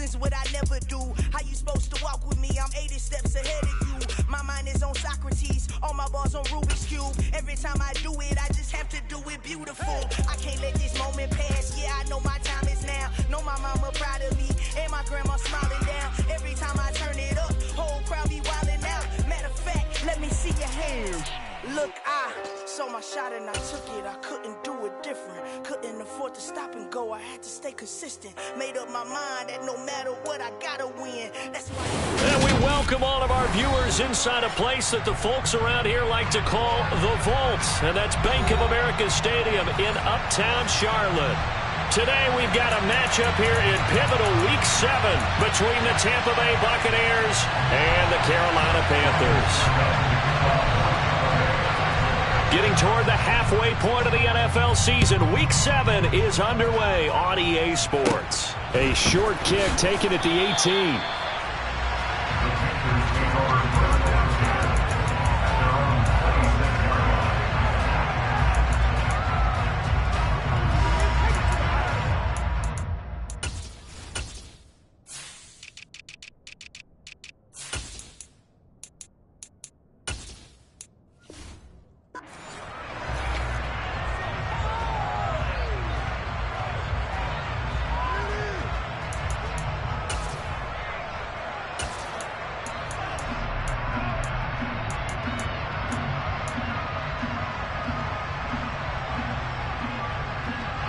thousands, what I never do. How you supposed to walk with me? I'm 80 steps ahead of you. My mind is on Socrates, all my bars on Rubik's Cube. Every time I do it, I just have to do it beautiful. I can't let this moment pass, yeah, I know my time is now. Know my mama proud of me, and my grandma smiling down. Every time I turn it up, whole crowd be wildin' out. Matter of fact, let me see your hands. Look, I saw my shot and I took it. I couldn't do it different. Couldn't afford to stop and go. I had to stay consistent. Made up my mind that no matter what, I gotta win. That's why. And we welcome all of our viewers inside a place that the folks around here like to call the Vault. And that's Bank of America Stadium in Uptown Charlotte. Today we've got a matchup here in pivotal Week 7 between the Tampa Bay Buccaneers and the Carolina Panthers. Getting toward the halfway point of the NFL season, Week 7 is underway on EA Sports. A short kick taken at the 18.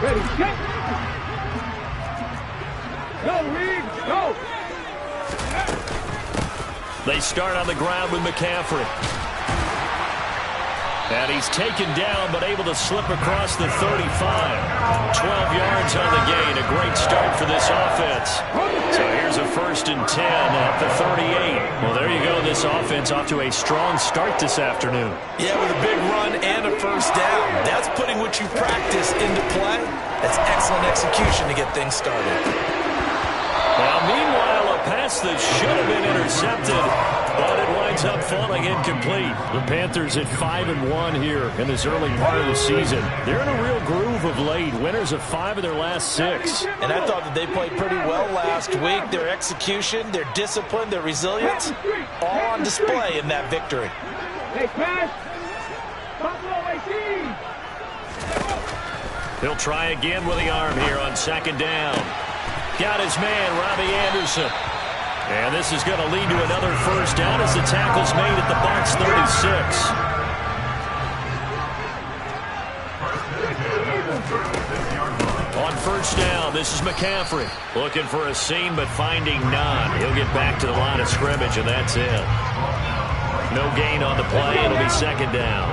Ready, set. Go, Reed, go. They start on the ground with McCaffrey. And he's taken down, but able to slip across the 35. 12 yards on the gain. A great start for this offense. So here's a 1st and 10 at the 38. Well, there you go. This offense off to a strong start this afternoon. Yeah, with a big run and a 1st down. That's putting what you practice into play. That's excellent execution to get things started. Now, meanwhile, a pass that should have been intercepted, but it winds up falling incomplete. The Panthers at 5-1 here in this early part of the season. They're in a real groove of late. Winners of 5 of their last 6. And I thought that they played pretty well last week. Their execution, their discipline, their resilience, all on display in that victory. Hey, pass. Buffalo 18. He'll try again with the arm here on 2nd down. Got his man, Robbie Anderson. And this is going to lead to another 1st down as the tackle's made at the Bucs 36. On 1st down, this is McCaffrey. Looking for a seam, but finding none. He'll get back to the line of scrimmage, and that's it. No gain on the play. It'll be 2nd down.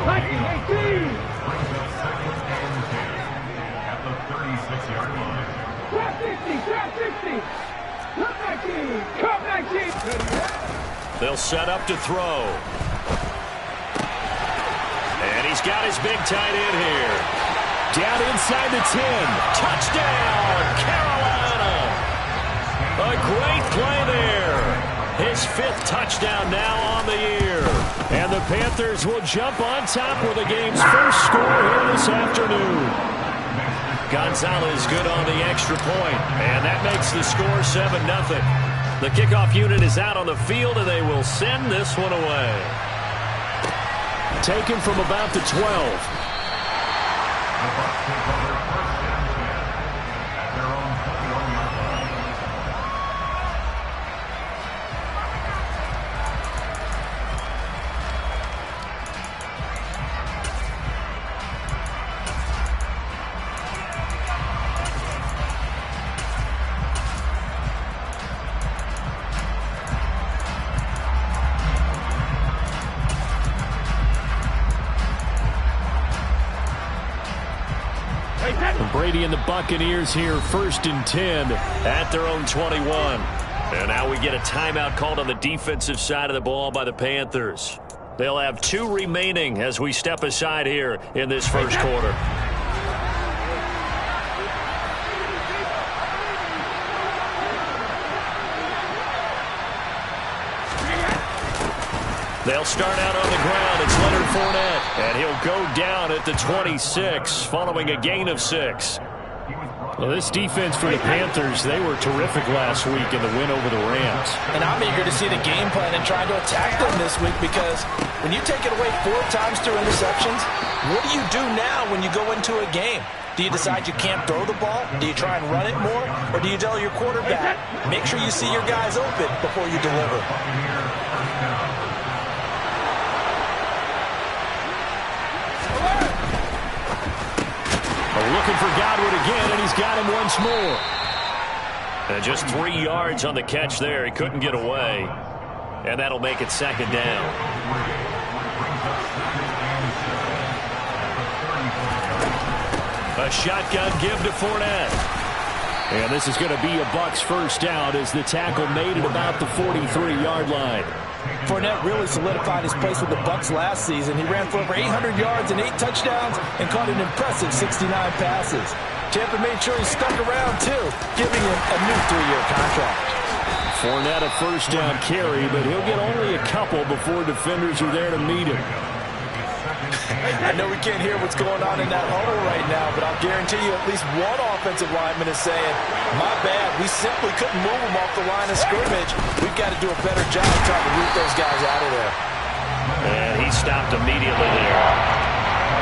They'll set up to throw. And he's got his big tight end here. Down inside the 10. Touchdown, Carolina. A great play there. His 5th touchdown now on the year. And the Panthers will jump on top with the game's first score here this afternoon. Gonzalez good on the extra point, and that makes the score 7-0. The kickoff unit is out on the field, and they will send this one away. Taken from about the 12. Brady and the Buccaneers here, 1st and 10 at their own 21. And now we get a timeout called on the defensive side of the ball by the Panthers. They'll have 2 remaining as we step aside here in this 1st quarter. They'll start out on the ground. It's Leonard Fournette, and he'll go down at the 26 following a gain of 6. Well, this defense for the Panthers, they were terrific last week in the win over the Rams. And I'm eager to see the game plan and trying to attack them this week, because when you take it away 4 times through interceptions, what do you do now when you go into a game? Do you decide you can't throw the ball? Do you try and run it more? Or do you tell your quarterback, make sure you see your guys open before you deliver? Looking for Godwin again, and he's got him once more. And just 3 yards on the catch there. He couldn't get away. And that'll make it 2nd down. A shotgun give to Fournette. And this is going to be a Bucs first down as the tackle made it about the 43-yard line. Fournette really solidified his place with the Bucs last season. He ran for over 800 yards and 8 touchdowns and caught an impressive 69 passes. Tampa made sure he stuck around, too, giving him a new 3-year contract. Fournette a first down carry, but he'll get only a couple before defenders are there to meet him. I know we can't hear what's going on in that huddle right now, but I'll guarantee you at least one offensive lineman is saying, my bad, we simply couldn't move them off the line of scrimmage. We've got to do a better job trying to root those guys out of there. And he stopped immediately there.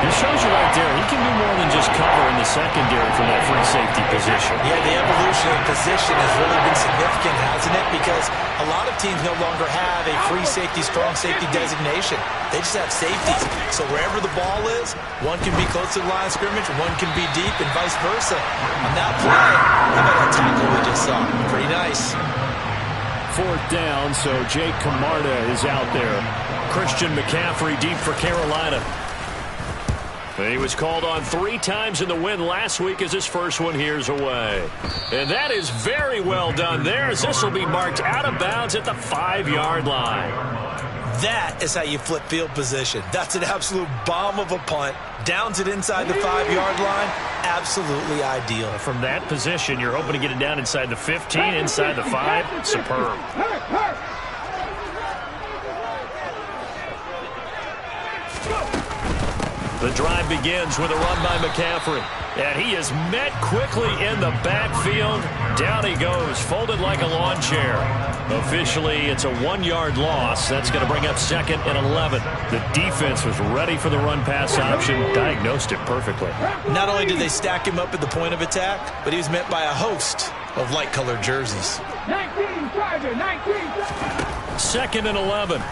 This shows you right there, he can do more than just cover in the secondary from that free safety position. Yeah, the evolution of position has really been significant, hasn't it? Because a lot of teams no longer have a free safety, strong safety designation. They just have safeties. So wherever the ball is, one can be close to the line of scrimmage, one can be deep, and vice versa. On that play, how about that tackle we just saw? Pretty nice. 4th down, so Jake Camarda is out there. Christian McCaffrey deep for Carolina. He was called on 3 times in the win last week as his first one here's away. And that is very well done there, as this will be marked out of bounds at the 5-yard line. That is how you flip field position. That's an absolute bomb of a punt. Downs it inside the 5-yard line. Absolutely ideal. From that position, you're hoping to get it down inside the 15, inside the 5. Superb. The drive begins with a run by McCaffrey. And he is met quickly in the backfield. Down he goes, folded like a lawn chair. Officially, it's a 1-yard loss. That's going to bring up 2nd and 11. The defense was ready for the run-pass option, diagnosed it perfectly. Not only did they stack him up at the point of attack, but he was met by a host of light-colored jerseys. 19, Charger, 19. 2nd and 11.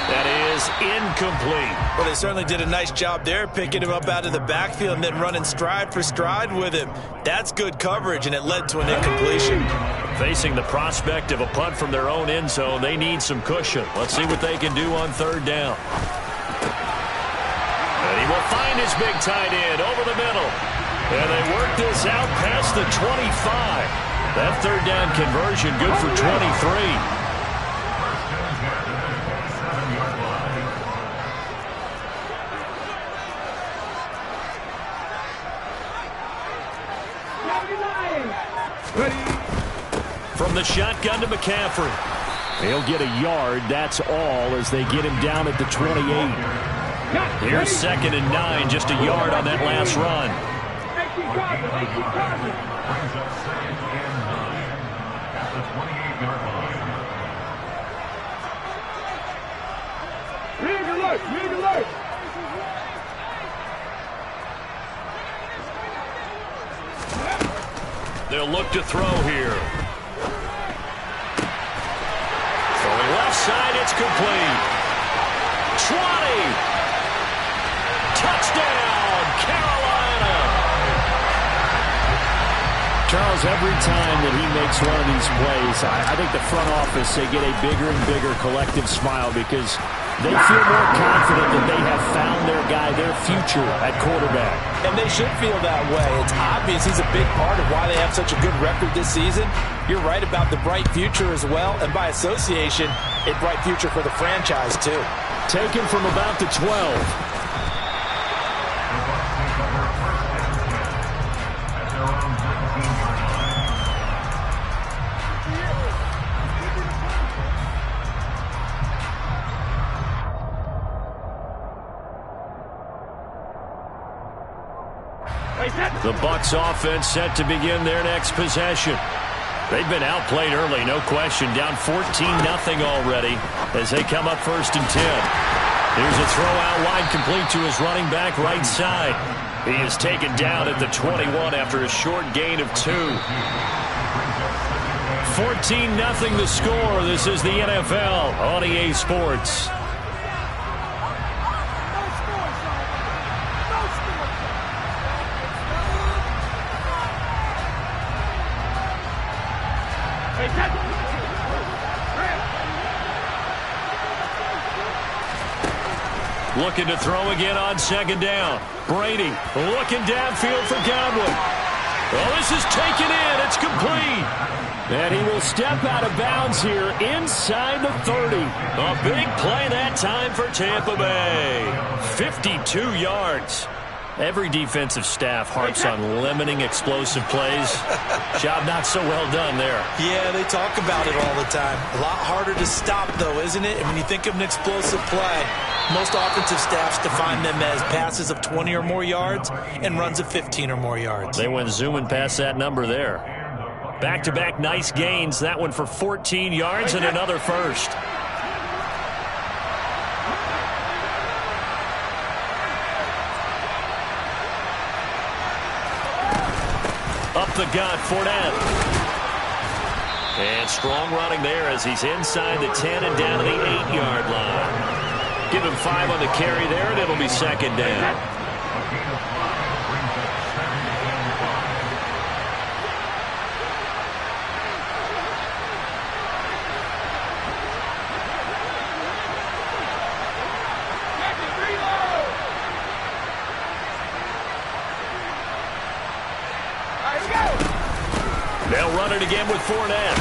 That is incomplete. Well, they certainly did a nice job there, picking him up out of the backfield and then running stride for stride with him. That's good coverage, and it led to an incompletion. Facing the prospect of a punt from their own end zone, they need some cushion. Let's see what they can do on 3rd down. And he will find his big tight end over the middle. And they work this out past the 25. That 3rd down conversion good for 23. From the shotgun to McCaffrey. He'll get a yard, that's all, as they get him down at the 28. Here's 2nd and 9, just a yard on that last run. Rig alert, rig alert. They'll look to throw here. Throwing left side, it's complete. 20. Touchdown, Carolina. Charles, every time that he makes one of these plays, I think the front office, they get a bigger and bigger collective smile because they feel more confident that they have found their guy, their future at quarterback. And they should feel that way. It's obvious he's a big part of why they have such a good record this season. You're right about the bright future as well, and by association, a bright future for the franchise too. Taken from about the 12. The Bucs offense set to begin their next possession. They've been outplayed early, no question. Down 14-0 already as they come up 1st and 10. Here's a throw out wide, complete to his running back right side. He is taken down at the 21 after a short gain of 2. 14-0 the score. This is the NFL on EA Sports. Looking to throw again on 2nd down. Brady looking downfield for Godwin. Oh, this is taken in. It's complete. And he will step out of bounds here inside the 30. A big play that time for Tampa Bay. 52 yards. Every defensive staff harps on limiting explosive plays. Job not so well done there. Yeah, they talk about it all the time. A lot harder to stop, though, isn't it? And when you think of an explosive play, most offensive staffs define them as passes of 20 or more yards and runs of 15 or more yards. They went zooming past that number there. Back-to-back nice gains. That one for 14 yards and another first. Up the gut, Fournette. And strong running there as he's inside the 10 and down to the 8-yard line. Give him 5 on the carry there, and it'll be 2nd down. They'll run it again with Fournette.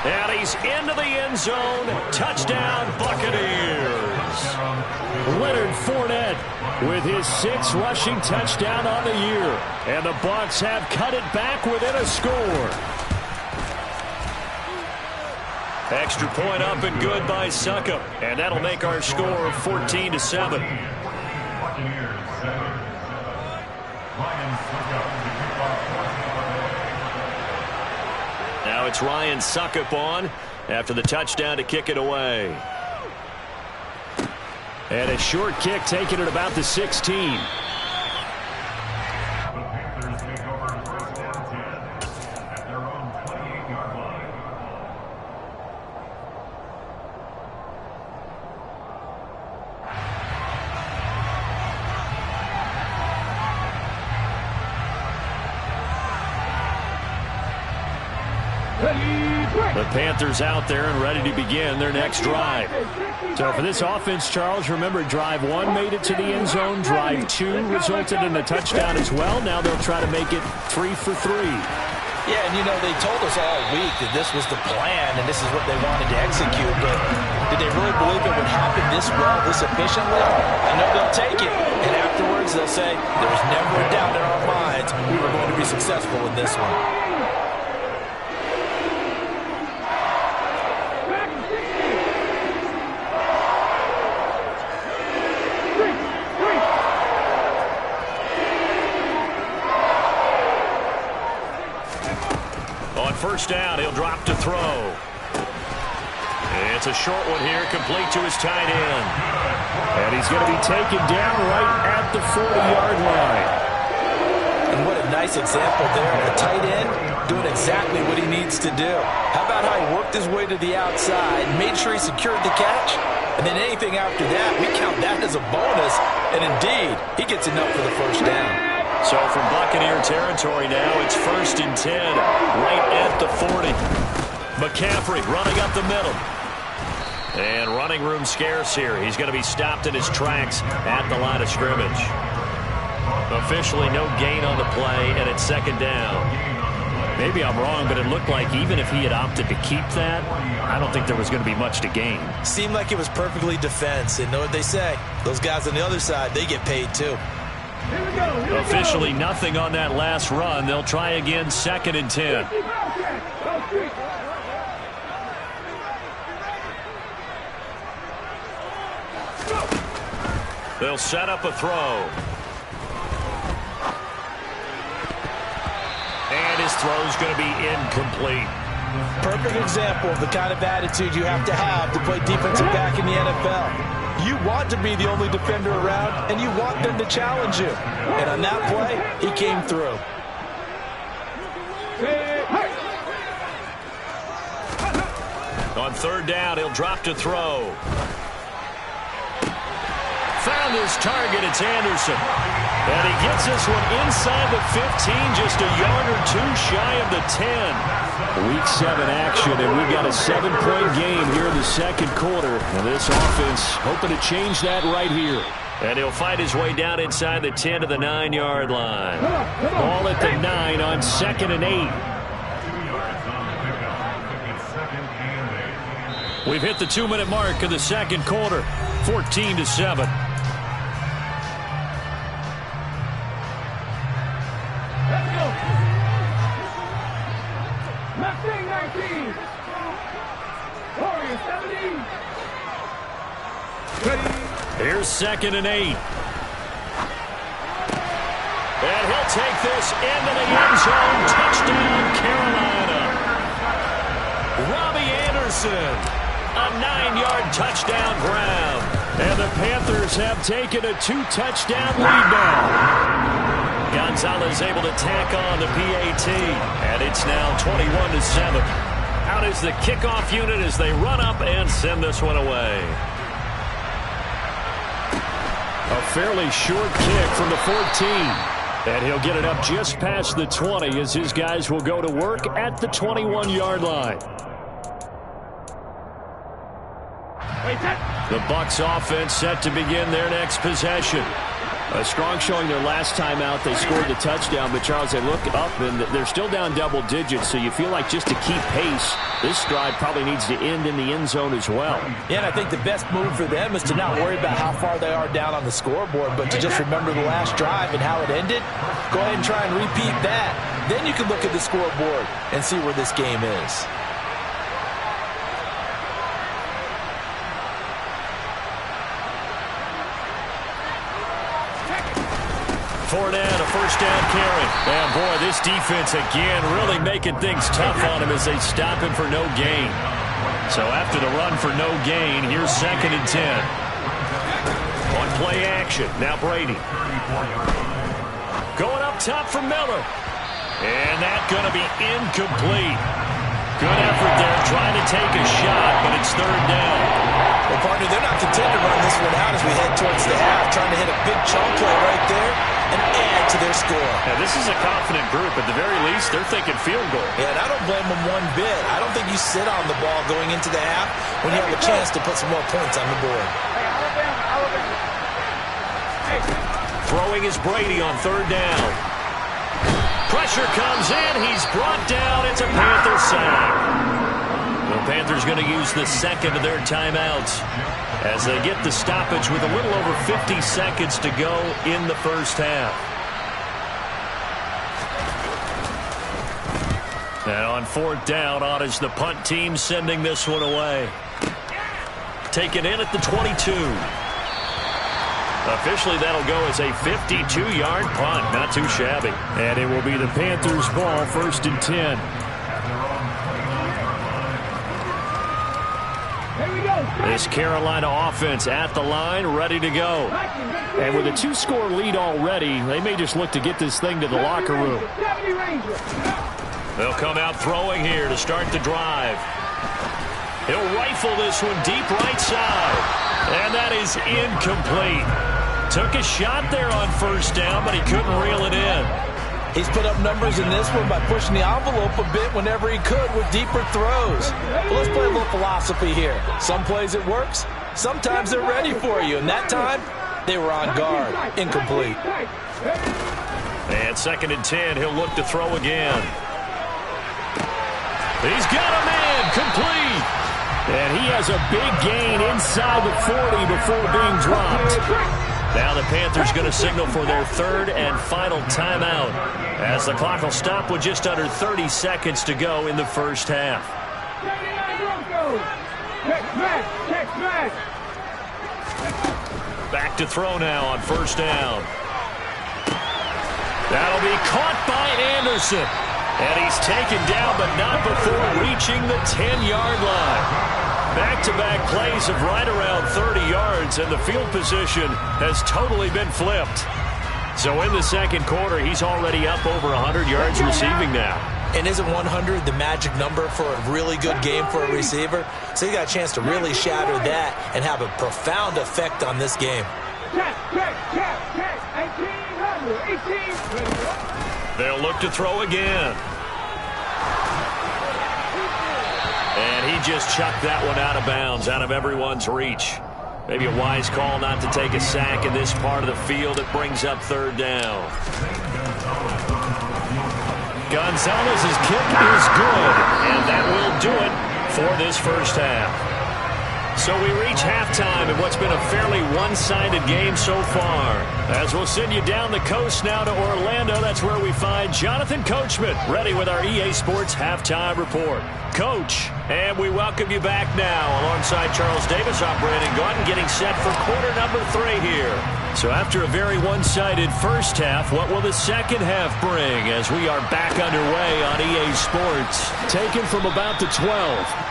And he's into the end zone. Touchdown, Buccaneers. Leonard Fournette with his 6th rushing touchdown on the year. And the Bucs have cut it back within a score. Extra point up and good by Succop. And that'll make our score 14-7. Now it's Ryan Succop on after the touchdown to kick it away. And a short kick taken at about the 16. The Panthers out there and ready to begin their next drive. So for this offense, Charles, remember drive 1 made it to the end zone. Drive 2 resulted in a touchdown as well. Now they'll try to make it 3 for 3. Yeah, and you know, they told us all week that this was the plan and this is what they wanted to execute. But did they really believe it would happen this well, this efficiently? I know they'll take it. And afterwards they'll say, there was never a doubt in our minds we were going to be successful in this one. First down, he'll drop to throw. It's a short one here, complete to his tight end. And he's going to be taken down right at the 40-yard line. And what a nice example there of a tight end doing exactly what he needs to do. How about how he worked his way to the outside, made sure he secured the catch, and then anything after that, we count that as a bonus. And indeed, he gets enough for the first down. So from Buccaneer territory now, it's 1st and 10, right at the 40. McCaffrey running up the middle. And running room scarce here. He's going to be stopped in his tracks at the line of scrimmage. Officially no gain on the play, and it's 2nd down. Maybe I'm wrong, but it looked like even if he had opted to keep that, I don't think there was going to be much to gain. Seemed like it was perfectly defense. And know what they say? Those guys on the other side, they get paid too. Officially nothing on that last run. They'll try again, 2nd and 10. They'll set up a throw. throw's going to be incomplete. Perfect example of the kind of attitude you have to play defensive back in the NFL. You want to be the only defender around, and you want them to challenge you. And on that play, he came through. On third down, he'll drop to throw. Found his target. It's Anderson. And he gets this one inside the 15, just a yard or two shy of the 10. Week 7 action, and we've got a 7-point game here in the second quarter. And this offense hoping to change that right here. And he'll fight his way down inside the 10 to the 9-yard line. Ball at the 9 on 2nd and 8. We've hit the 2-minute mark of the second quarter, 14-7. Let's go. Mustang 19. Warriors 17. Here's 2nd and 8. And he'll take this into the end zone. Touchdown, Carolina. Robbie Anderson. A 9-yard touchdown grab. And the Panthers have taken a 2-touchdown lead now. Gonzalez able to tack on the PAT. And it's now 21-7. Out is the kickoff unit as they run up and send this one away. A fairly short kick from the 14. And he'll get it up just past the 20 as his guys will go to work at the 21-yard line. The Bucs offense set to begin their next possession. A strong showing their last time out. They scored the touchdown, but Charles, they look up and they're still down double digits, so you feel like just to keep pace, this drive probably needs to end in the end zone as well. Yeah, and I think the best move for them is to not worry about how far they are down on the scoreboard, but to just remember the last drive and how it ended. Go ahead and try and repeat that. Then you can look at the scoreboard and see where this game is. Fournette, a first down carry. And boy, this defense again really making things tough on him as they stop him for no gain. So after the run for no gain, here's 2nd and 10. On play action, now Brady. Going up top for Miller. And that's going to be incomplete. Good effort there, trying to take a shot, but it's 3rd down. Well, partner, they're not content to run this one out as we head towards the half, trying to hit a big chunk play right there and add to their score. Now, this is a confident group. At the very least, they're thinking field goal. Yeah, and I don't blame them one bit. I don't think you sit on the ball going into the half when you have a chance to put some more points on the board. Throwing is Brady on 3rd down. Pressure comes in. He's brought down. It's a Panther sack. The Panthers going to use the second of their timeouts as they get the stoppage with a little over 50 seconds to go in the first half. And on 4th down, on is the punt team sending this one away. Taken in at the 22. Officially, that'll go as a 52-yard punt. Not too shabby. And it will be the Panthers' ball, 1st and 10. This Carolina offense at the line, ready to go. And with a 2-score lead already, they may just look to get this thing to the locker room. They'll come out throwing here to start the drive. He'll rifle this one deep right side. And that is incomplete. Took a shot there on 1st down, but he couldn't reel it in. He's put up numbers in this one by pushing the envelope a bit whenever he could with deeper throws. Well, let's play a little philosophy here. Some plays it works. Sometimes they're ready for you. And that time, they were on guard. Incomplete. And 2nd and 10, he'll look to throw again. He's got a man, complete. And he has a big gain inside the 40 before being dropped. Now the Panthers going to signal for their 3rd and final timeout as the clock will stop with just under 30 seconds to go in the first half. Back to throw now on 1st down. That'll be caught by Anderson. And he's taken down, but not before reaching the 10-yard line. Back-to-back plays of right around 30 yards, and the field position has totally been flipped. So in the second quarter, he's already up over 100 yards receiving now. And isn't 100 the magic number for a really good game for a receiver? So he got a chance to really shatter that and have a profound effect on this game. They'll look to throw again. And he just chucked that one out of bounds, out of everyone's reach. Maybe a wise call not to take a sack in this part of the field. It brings up third down. Gonzalez's kick is good, and that will do it for this first half. So we reach halftime in what's been a fairly one-sided game so far. As we'll send you down the coast now to Orlando, that's where we find Jonathan Coachman, ready with our EA Sports Halftime Report. Coach, and we welcome you back now alongside Charles Davis. I'm Brandon Gaudin, getting set for quarter number 3 here. So after a very one-sided first half, what will the second half bring as we are back underway on EA Sports? Taken from about the 12.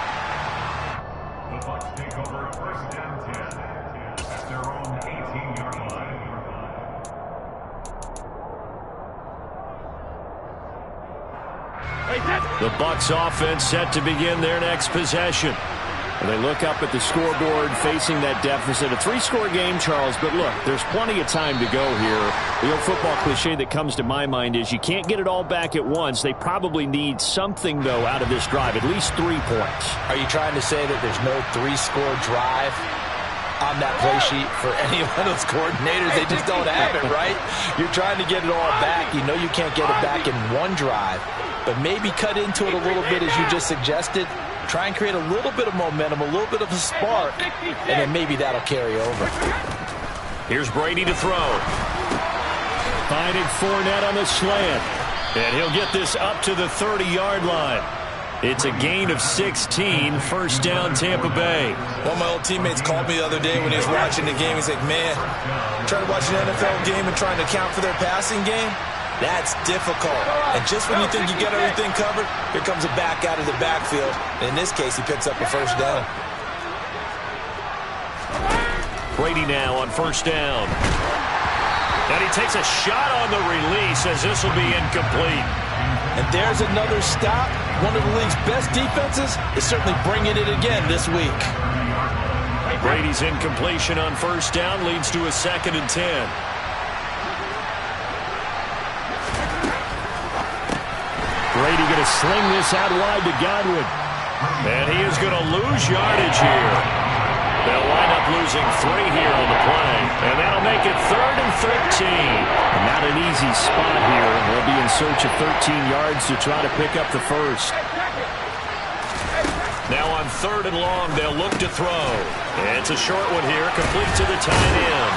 The Bucs offense set to begin their next possession. And they look up at the scoreboard facing that deficit. A 3-score game, Charles, but look, there's plenty of time to go here. The old football cliche that comes to my mind is you can't get it all back at once. They probably need something, though, out of this drive, at least 3 points. Are you trying to say that there's no 3-score drive on that play sheet for any one of those coordinators? They just don't have it, right? You're trying to get it all back. You know you can't get it back in one drive. But maybe cut into it a little bit, as you just suggested. Try and create a little bit of momentum, a little bit of a spark, and then maybe that'll carry over. Here's Brady to throw. Finding Fournette on the slant. And he'll get this up to the 30-yard line. It's a gain of 16, first down Tampa Bay. One of my old teammates called me the other day when he was watching the game. He's like, man, trying to watch an NFL game and trying to account for their passing game? That's difficult. And just when you think you get everything covered, here comes a back out of the backfield. And in this case, he picks up a first down. Brady now on first down. And he takes a shot on the release as this will be incomplete. And there's another stop. One of the league's best defenses is certainly bringing it again this week. Brady's incompletion on first down leads to a 2nd and 10. Brady going to sling this out wide to Godwin. And he is going to lose yardage here. They'll wind up losing 3 here on the play. And that'll make it 3rd and 13. And not an easy spot here. They'll be in search of 13 yards to try to pick up the first. Now on 3rd and long, they'll look to throw. And it's a short one here, complete to the tight end.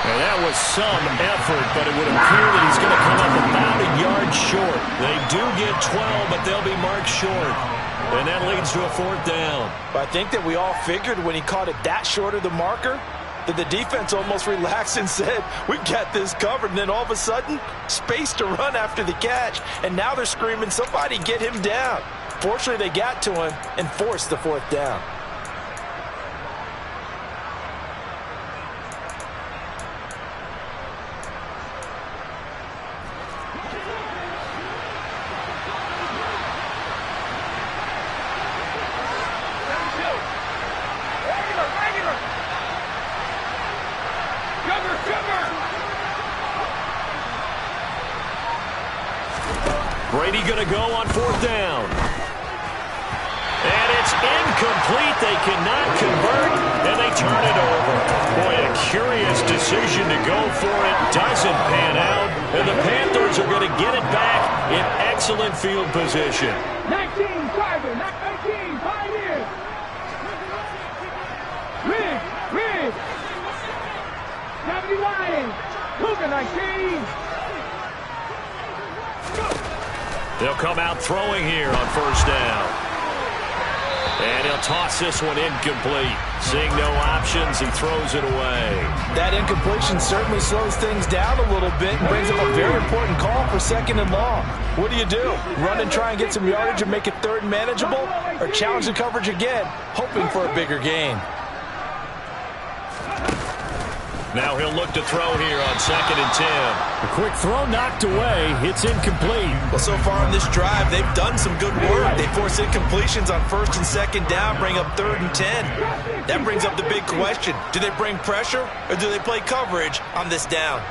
And that was some effort, but it would appear that he's going to come up about a yard short. They do get 12, but they'll be marked short. And that leads to a 4th down. But I think that we all figured when he caught it that short of the marker, that the defense almost relaxed and said, we've got this covered. And then all of a sudden, space to run after the catch. And now they're screaming, somebody get him down. Fortunately, they got to him and forced the 4th down. Brady going to go on 4th down. And it's incomplete. They cannot convert, and they turn it over. Boy, a curious decision to go for it. Doesn't pan out, and the Panthers are going to get it back in excellent field position. 19, Carver, 19, Pioneers. Riggs. 70 Lions, Cougar 19. They'll come out throwing here on first down. And he'll toss this one incomplete. Seeing no options, he throws it away. That incompletion certainly slows things down a little bit and brings up a very important call for 2nd and long. What do? Run and try and get some yardage and make it 3rd and manageable? Or challenge the coverage again, hoping for a bigger gain? Now he'll look to throw here on 2nd and 10. A quick throw knocked away. It's incomplete. Well, so far on this drive, they've done some good work. They force incompletions on 1st and 2nd down, bring up 3rd and 10. That brings up the big question. Do they bring pressure or do they play coverage on this down?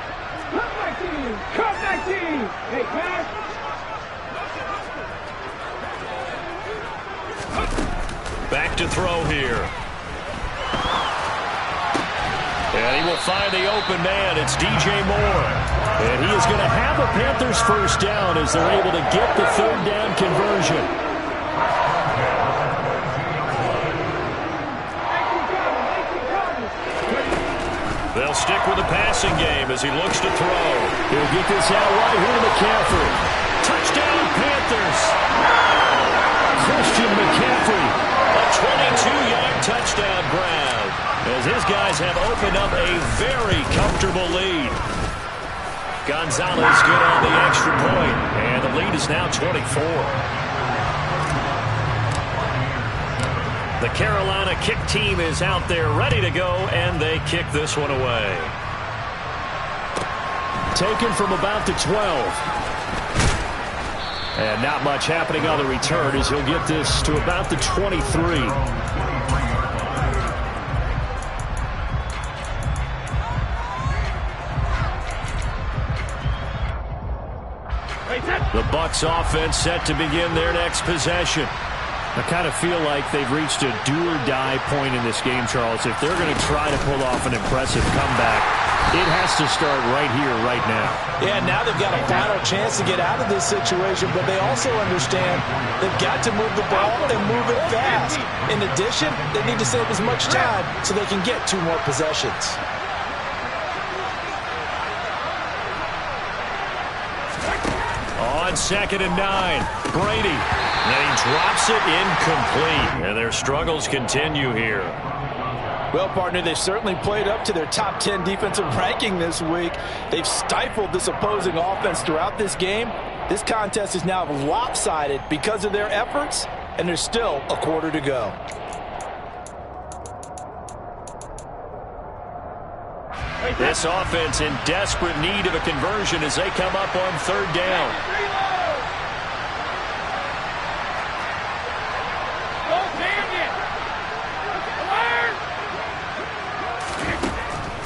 Cut 19! Hey, pass! Back to throw here. And he will find the open man. It's DJ Moore. And he is going to have a Panthers first down as they're able to get the 3rd down conversion. They'll stick with the passing game as he looks to throw. He'll get this out right here to McCaffrey. Touchdown, Panthers! Christian McCaffrey. A 22-yard touchdown grab as his guys have opened up a very comfortable lead. Gonzalez good on the extra point, and the lead is now 24. The Carolina kick team is out there ready to go, and they kick this one away. Taken from about the 12. And not much happening on the return as he'll get this to about the 23. The Bucs offense set to begin their next possession. I kind of feel like they've reached a do-or-die point in this game, Charles. If they're going to try to pull off an impressive comeback, it has to start right here, right now. Yeah, now they've got a final chance to get out of this situation, but they also understand they've got to move the ball and move it fast. In addition, they need to save as much time so they can get 2 more possessions. On 2nd and 9, Brady. And he drops it incomplete. And their struggles continue here. Well, partner, they've certainly played up to their top 10 defensive ranking this week. They've stifled this opposing offense throughout this game. This contest is now lopsided because of their efforts, and there's still a quarter to go. This offense in desperate need of a conversion as they come up on 3rd down.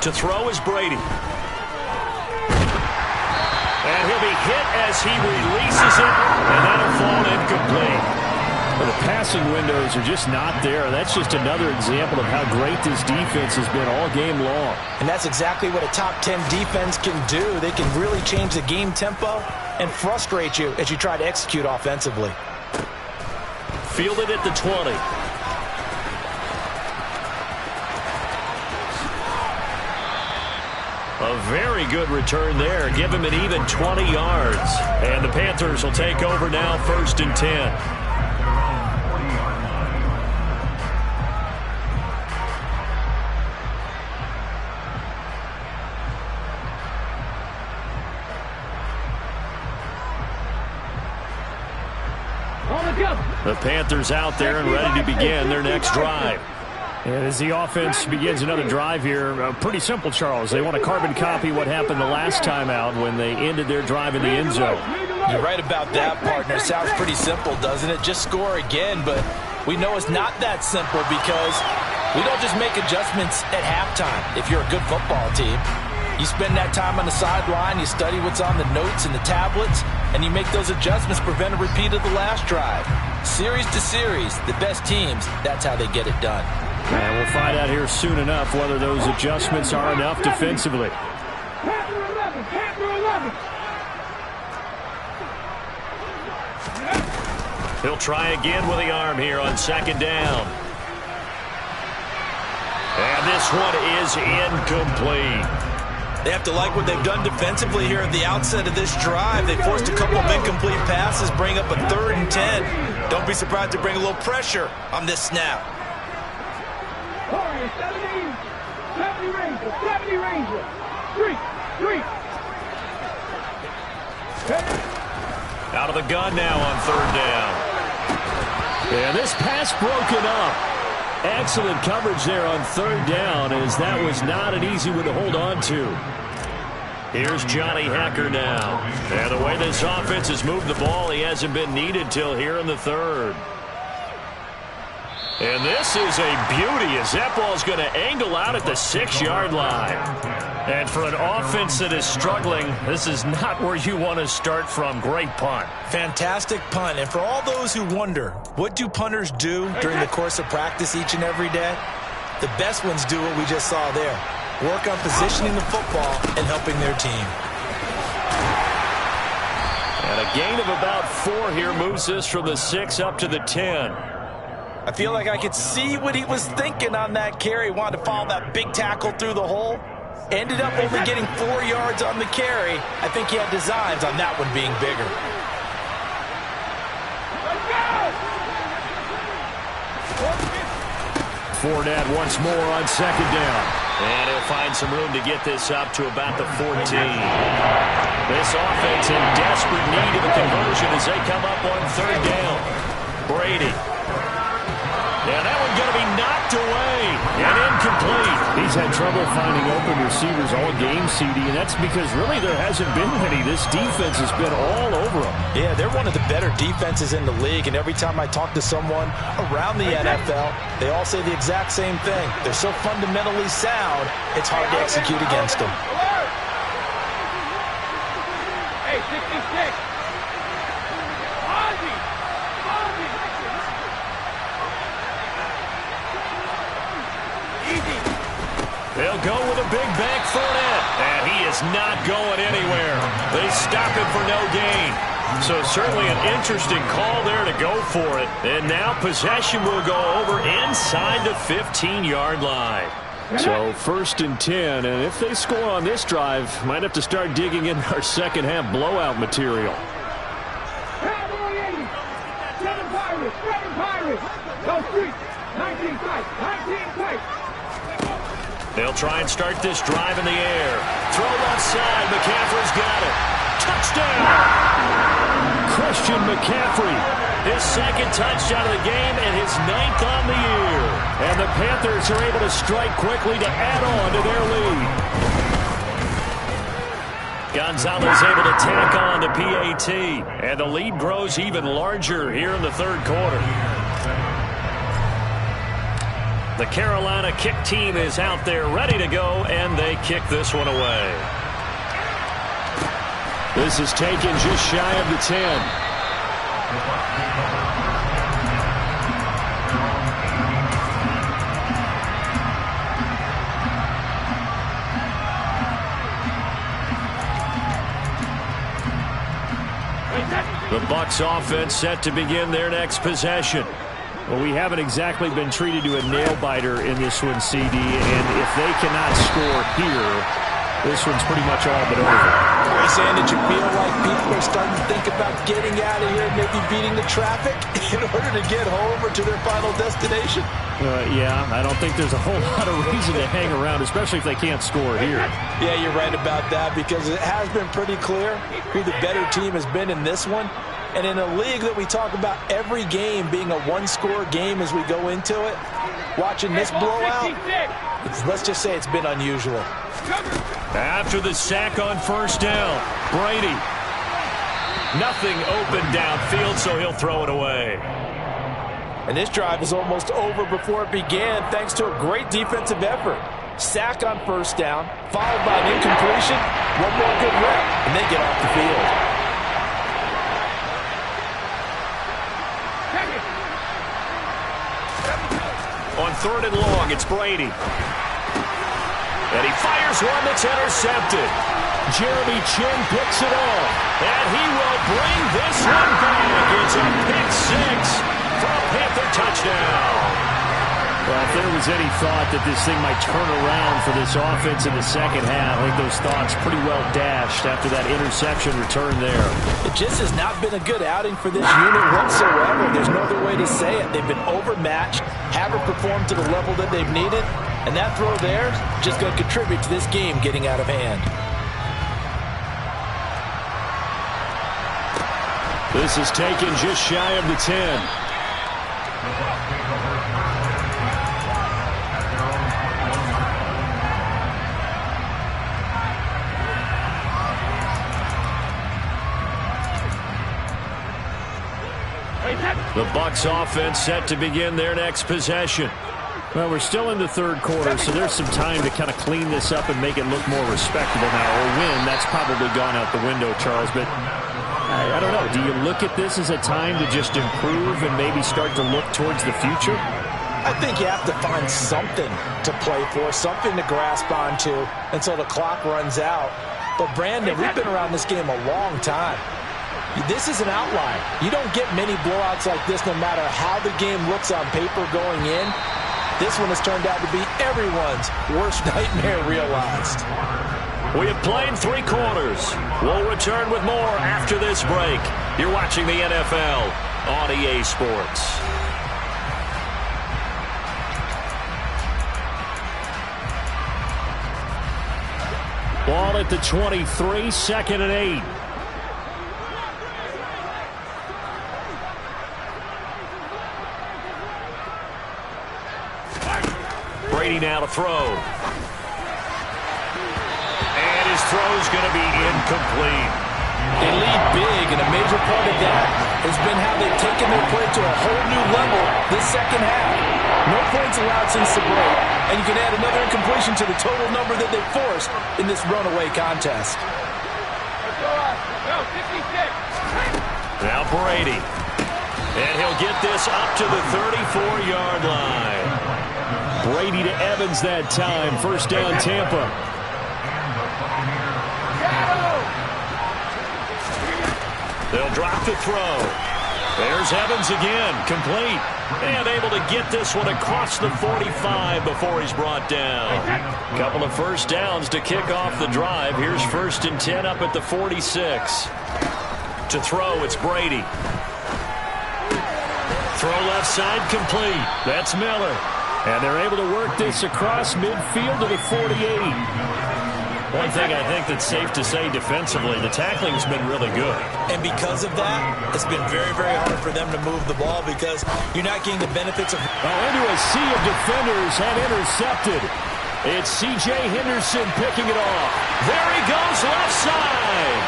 To throw is Brady. And he'll be hit as he releases it, and that'll fall incomplete. Well, the passing windows are just not there. That's just another example of how great this defense has been all game long. And that's exactly what a top 10 defense can do. They can really change the game tempo and frustrate you as you try to execute offensively. Fielded at the 20. A very good return there. Give him an even 20 yards. And the Panthers will take over now, 1st and 10. The Panthers out there and ready to begin their next drive. And as the offense begins another drive here, pretty simple, Charles. They want to carbon copy what happened the last time out when they ended their drive in the end zone. You're right about that, partner. Sounds pretty simple, doesn't it? Just score again, but we know it's not that simple because we don't just make adjustments at halftime if you're a good football team. You spend that time on the sideline, you study what's on the notes and the tablets, and you make those adjustments, prevent a repeat of the last drive. Series to series, the best teams, that's how they get it done. And we'll find out here soon enough whether those adjustments are enough defensively. He'll try again with the arm here on 2nd down. And this one is incomplete. They have to like what they've done defensively here at the outset of this drive. They forced a couple of incomplete passes, bring up a 3rd and 10. Don't be surprised to bring a little pressure on this snap. 70 Ranger. 3. Out of the gun now on 3rd down. And this pass broken up. Excellent coverage there on 3rd down, as that was not an easy one to hold on to. Here's Johnny Hekker now. And the way this offense has moved the ball, he hasn't been needed till here in the 3rd. And this is a beauty as that ball's going to angle out at the 6-yard line. And for an offense that is struggling, this is not where you want to start from. Great punt. Fantastic punt. And for all those who wonder, what do punters do during the course of practice each and every day? The best ones do what we just saw there. Work on positioning the football and helping their team. And a gain of about 4 here moves this from the 6 up to the 10. I feel like I could see what he was thinking on that carry. Wanted to follow that big tackle through the hole. Ended up only getting 4 yards on the carry. I think he had designs on that one being bigger. Fournette once more on 2nd down. And he'll find some room to get this up to about the 14. This offense in desperate need of a conversion as they come up on 3rd down. Brady. Yeah, that one's going to be knocked away and incomplete. He's had trouble finding open receivers all game, CD, and that's because really there hasn't been many. This defense has been all over them. Yeah, they're one of the better defenses in the league, and every time I talk to someone around the NFL, they all say the exact same thing. They're so fundamentally sound, it's hard to execute against them. Hey, 66. They'll go with a big bank Fournette, and he is not going anywhere. They stop him for no gain. So certainly an interesting call there to go for it. And now possession will go over inside the 15-yard line. So 1st and 10, and if they score on this drive, might have to start digging in our second-half blowout material. Cowboy 80. 7 Pirates. Go Street. 19 fight. They'll try and start this drive in the air. Throw left side. McCaffrey's got it. Touchdown! Christian McCaffrey. His 2nd touchdown of the game and his 9th on the year. And the Panthers are able to strike quickly to add on to their lead. Gonzalez able to tack on the PAT. And the lead grows even larger here in the 3rd quarter. The Carolina kick team is out there ready to go, and they kick this one away. This is taken just shy of the 10. The Bucs offense set to begin their next possession. Well, we haven't exactly been treated to a nail-biter in this one, CD, and if they cannot score here, this one's pretty much all but over. Grayson, did you feel like people are starting to think about getting out of here, maybe beating the traffic in order to get home or to their final destination? Yeah, I don't think there's a whole lot of reason to hang around, especially if they can't score here. Yeah, you're right about that, because it has been pretty clear who the better team has been in this one. And in a league that we talk about every game being a one-score game as we go into it, watching this blowout, let's just say it's been unusual. After the sack on 1st down, Brady. Nothing open downfield, so he'll throw it away. And this drive is almost over before it began thanks to a great defensive effort. Sack on 1st down, followed by an incompletion, one more good rep, and they get off the field. On 3rd and long, it's Brady. And he fires one that's intercepted. Jeremy Chin picks it off. And he will bring this one back. It's a pick 6 for a Panther touchdown. Well, if there was any thought that this thing might turn around for this offense in the second half, I think those thoughts pretty well dashed after that interception return there. It just has not been a good outing for this unit whatsoever. There's no other way to say it. They've been overmatched, haven't performed to the level that they've needed, and that throw there is just going to contribute to this game getting out of hand. This is taken just shy of the 10. The Bucs offense set to begin their next possession. Well, we're still in the third quarter, so there's some time to kind of clean this up and make it look more respectable now. Or win, that's probably gone out the window, Charles. But I don't know. Do you look at this as a time to just improve and maybe start to look towards the future? I think you have to find something to play for, something to grasp onto until the clock runs out. But, Brandon, we've been around this game a long time. This is an outlier. You don't get many blowouts like this no matter how the game looks on paper going in. This one has turned out to be everyone's worst nightmare realized. We have played 3 quarters. We'll return with more after this break. You're watching the NFL on EA Sports. Ball at the 23, 2nd and 8. Brady now to throw. And his throw's going to be incomplete. They lead big, and a major part of that has been how they've taken their play to a whole new level this second half. No points allowed since the break, and you can add another incompletion to the total number that they forced in this runaway contest. Now Brady. And he'll get this up to the 34-yard line. Brady to Evans that time. First down, Tampa. They'll drop the throw. There's Evans again, complete. And able to get this one across the 45 before he's brought down. Couple of first downs to kick off the drive. Here's 1st and 10 up at the 46. To throw, it's Brady. Throw left side, complete. That's Miller. And they're able to work this across midfield to the 48. One thing I think that's safe to say defensively, the tackling's been really good. And because of that, it's been very, very hard for them to move the ball because you're not getting the benefits of... Into a sea of defenders and intercepted. It's C.J. Henderson picking it off. There he goes, left side.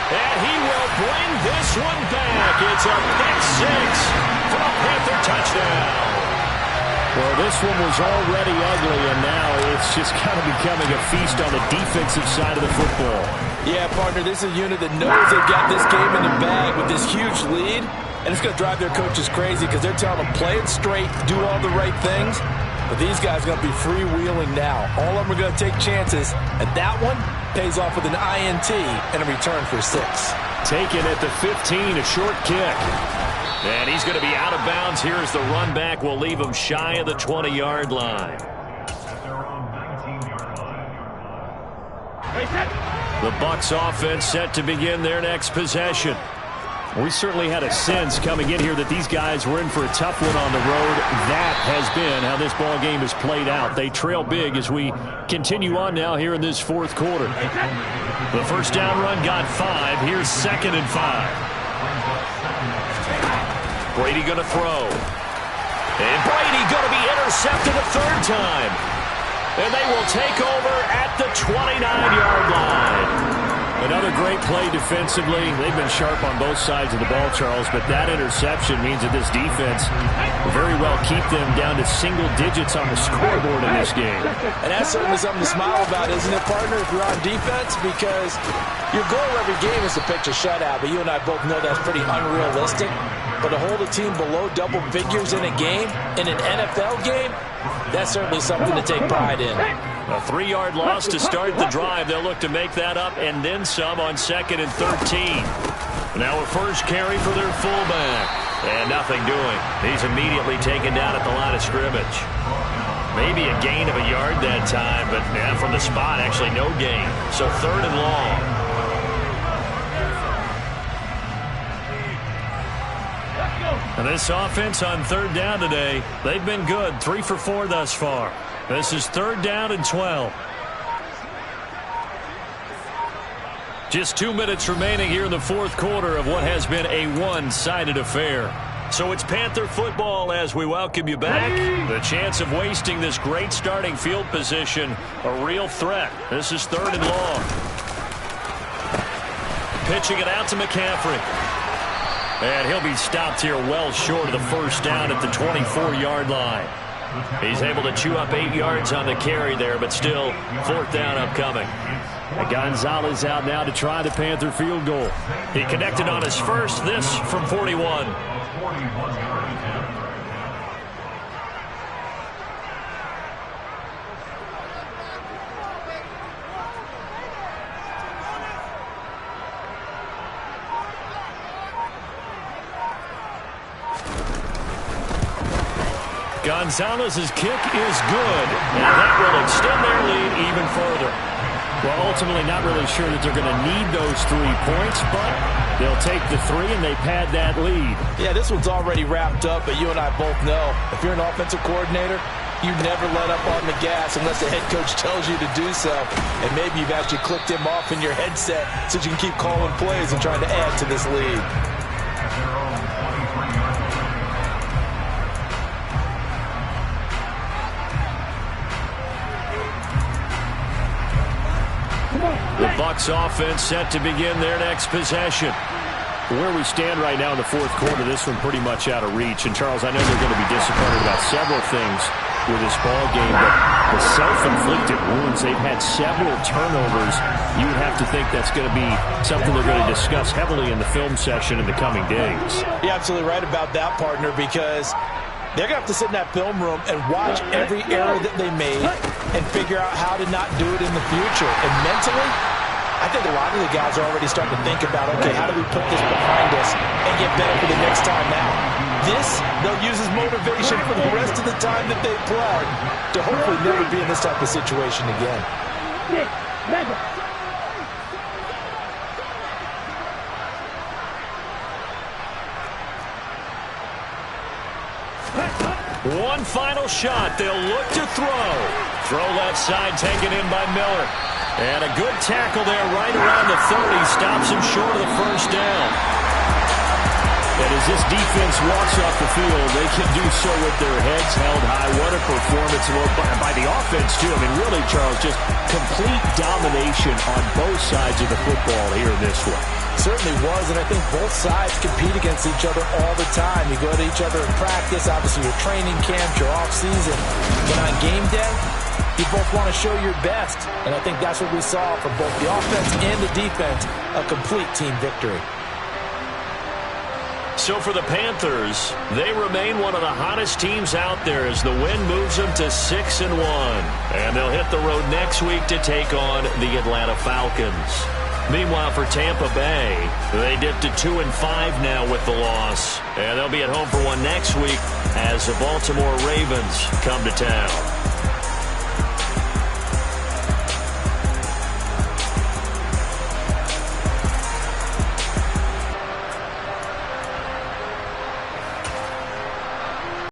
And he will bring this one back. It's a pick 6 for a Panther touchdown. Well, this one was already ugly, and now it's just kind of becoming a feast on the defensive side of the football. Yeah, partner, this is a unit that knows they've got this game in the bag with this huge lead, and it's going to drive their coaches crazy because they're telling them, play it straight, do all the right things, but these guys are going to be freewheeling now. All of them are going to take chances, and that one pays off with an INT and a return for 6. Taken at the 15, a short kick. And he's going to be out of bounds here as the run back will leave him shy of the 20-yard line. The Bucs offense set to begin their next possession. We certainly had a sense coming in here that these guys were in for a tough one on the road. That has been how this ball game has played out. They trail big as we continue on now here in this 4th quarter. The first down run got 5. Here's 2nd and 5. Brady going to throw. And Brady going to be intercepted a 3rd time. And they will take over at the 29-yard line. Another great play defensively. They've been sharp on both sides of the ball, Charles, but that interception means that this defense will very well keep them down to single digits on the scoreboard in this game. And that's certainly something to smile about, isn't it, partner, if you're on defense? Because your goal every game is to pitch a shutout, but you and I both know that's pretty unrealistic. But to hold a team below double figures in a game, in an NFL game, that's certainly something to take pride in. A 3-yard loss to start the drive. They'll look to make that up and then some on 2nd and 13. Now a first carry for their fullback. And nothing doing. He's immediately taken down at the line of scrimmage. Maybe a gain of a yard that time, but from the spot, actually no gain. So 3rd and long. And this offense on 3rd down today, they've been good. 3 for 4 thus far. This is 3rd down and 12. Just 2 minutes remaining here in the 4th quarter of what has been a one-sided affair. So it's Panther football as we welcome you back. The chance of wasting this great starting field position, a real threat. This is 3rd and long. Pitching it out to McCaffrey. And he'll be stopped here well short of the 1st down at the 24-yard line. He's able to chew up 8 yards on the carry there, but still 4th down upcoming. And Gonzalez out now to try the Panther field goal. He connected on his first, this from 41. Gonzalez's kick is good, and that will extend their lead even further. Well, ultimately not really sure that they're going to need those 3 points, but they'll take the 3 and they pad that lead. Yeah, this one's already wrapped up, but you and I both know if you're an offensive coordinator, you never let up on the gas unless the head coach tells you to do so. And maybe you've actually clicked him off in your headset so you can keep calling plays and trying to add to this lead. The Bucs offense set to begin their next possession. Where we stand right now in the 4th quarter, this one pretty much out of reach. And, Charles, I know they're going to be disappointed about several things with this ball game, but the self-inflicted wounds, they've had several turnovers. You would have to think that's going to be something they're going to discuss heavily in the film session in the coming days. You're absolutely right about that, partner, because they're going to have to sit in that film room and watch every error that they made and figure out how to not do it in the future. And mentally, I think a lot of the guys are already starting to think about, okay, how do we put this behind us and get better for the next time now? This, they'll use as motivation for the rest of the time that they play to hopefully never be in this type of situation again. 6, 7. One final shot. They'll look to throw. Throw left side taken in by Miller. And a good tackle there right around the 30. Stops him short of the 1st down. And as this defense walks off the field, they can do so with their heads held high. What a performance by the offense, too. I mean, really, Charles, just complete domination on both sides of the football here in this one. Certainly was, and I think both sides compete against each other all the time. You go to each other in practice, obviously your training camp, your off-season. But on game day, you both want to show your best. And I think that's what we saw from both the offense and the defense, a complete team victory. So for the Panthers, they remain one of the hottest teams out there as the win moves them to 6-1. And they'll hit the road next week to take on the Atlanta Falcons. Meanwhile, for Tampa Bay, they dipped to 2-5 now with the loss. And they'll be at home for one next week as the Baltimore Ravens come to town.